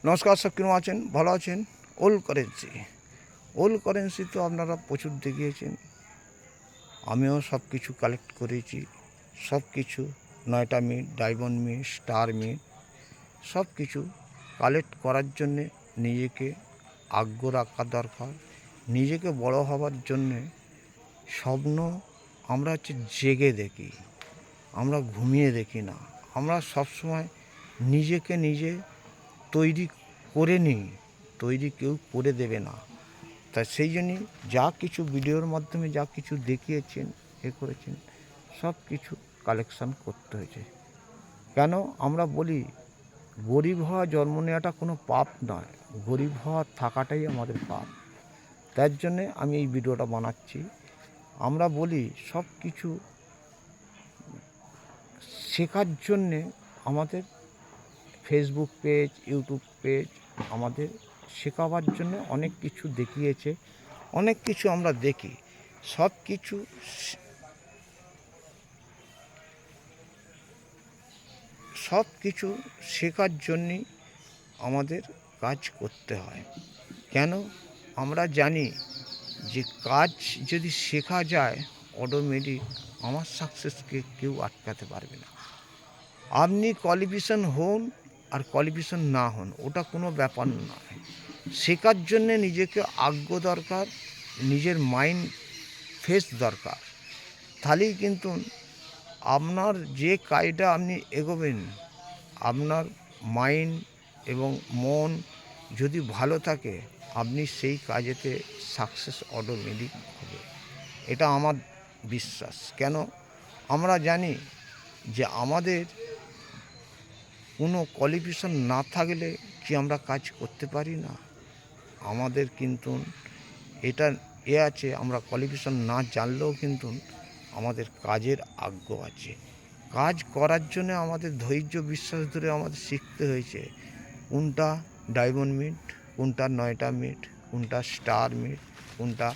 নমস্কার, সব কিরকম আছেন? ভালো আছেন? ওল্ড কারেন্সি তো আপনারা প্রচুর দেখিয়েছেন। আমিও সব কিছু কালেক্ট করেছি। সব কিছু 9টা meat, diamond meat, star meat সব কিছু কালেক্ট করার জন্যে নিজেকে আগ্রহ রাখা দরকার। নিজেকে বড় হওয়ার জন্যে স্বপ্ন আমরা জেগে দেখি, আমরা ঘুমিয়ে দেখি না। আমরা সবসময় নিজেকে নিজে তৈরি করে নিই, তৈরি কেউ করে দেবে না। তাই সেই জন্যই যা কিছু ভিডিওর মাধ্যমে যা কিছু দেখিয়েছেন, করেছেন, সব কিছু কালেকশান করতে হয়েছে। কেন আমরা বলি গরিব হওয়া, জন্ম নেওয়াটা কোনো পাপ নয়, গরিব হওয়া থাকাটাই আমাদের পাপ। তার জন্যে আমি এই ভিডিওটা বানাচ্ছি। আমরা বলি সব কিছু শেখার জন্যে আমাদের ফেসবুক পেজ, ইউটিউব পেজ আমাদের শেখাবার জন্য অনেক কিছু দেখিয়েছে, অনেক কিছু আমরা দেখি। সব কিছু শেখার জন্যই আমাদের কাজ করতে হয়। কেন? আমরা জানি যে কাজ যদি শেখা যায় অটোমেটিক আমার সাকসেসকে কেউ আটকাতে পারবে না। আপনি কোয়ালিফিকেশন হন আর কোয়ালিফিকেশন না হন, ওটা কোনো ব্যাপার নয়। শেখার জন্যে নিজেকে আগ্রহ দরকার, নিজের মাইন্ড ফ্রেশ দরকার। তাহলেই কিন্তু আপনার যে কাজটা আপনি এগোবেন, আপনার মাইন্ড এবং মন যদি ভালো থাকে, আপনি সেই কাজেতে সাকসেস অটোমেটিক হবে। এটা আমার বিশ্বাস। কেন? আমরা জানি যে আমাদের কোনো কোয়ালিফিকেশন না থাকলে কি আমরা কাজ করতে পারি না? আমাদের কিন্তু এটা আছে, আমরা কোয়ালিফিকেশন না জানলেও কিন্তু আমাদের কাজের আগ্রহ আছে। কাজ করার জন্য আমাদের ধৈর্য বিশ্বাস ধরে আমাদের শিখতে হয়েছে কোনটা ডায়মন্ড মিট, কোনটা 9টা মিট, কোনটা স্টার মিট, কোনটা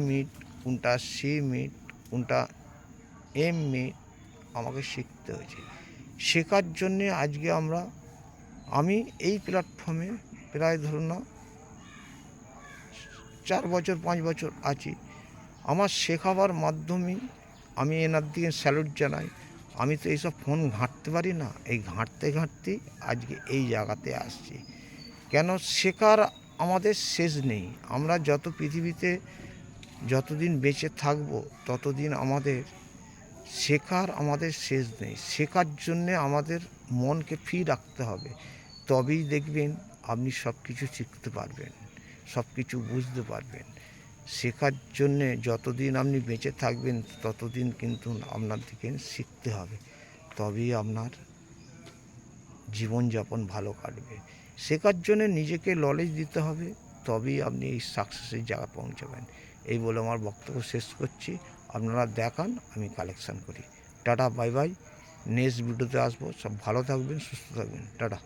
মিট, কোনটা মিট, কোনটা মিট আমাকে শিখতে হয়েছে। শেখার জন্যে আজকে আমি এই প্ল্যাটফর্মে প্রায় ধরুন না 4 বছর 5 বছর আছি। আমার শেখাবার মাধ্যমে আমি এনার দিকে স্যালুট জানাই। আমি তো এইসব ফোন ঘাঁটতে পারি না, এই ঘাঁটতেই আজকে এই জায়গাতে আসছি। কেন? শেখার আমাদের শেষ নেই। আমরা যত পৃথিবীতে যতদিন বেঁচে থাকবো ততদিন আমাদের শেখার আমাদের শেষ নেই। শেখার জন্যে আমাদের মনকে ফ্রি রাখতে হবে, তবেই দেখবেন আপনি সব কিছু শিখতে পারবেন, সব কিছু বুঝতে পারবেন। শেখার জন্যে যতদিন আপনি বেঁচে থাকবেন ততদিন কিন্তু আপনার দিকে শিখতে হবে, তবেই আপনার জীবনযাপন ভালো কাটবে। শেখার জন্যে নিজেকে নলেজ দিতে হবে, তবেই আপনি এই সাকসেসের জায়গায় পৌঁছাবেন। এই বলে আমার বক্তব্য শেষ করছি। আপনারা দেখান, আমি কালেকশান করি। Tata, bye bye. নেক্সট ভিডিওতে আসবো। সব ভালো থাকবেন, সুস্থ থাকবেন। টাটা।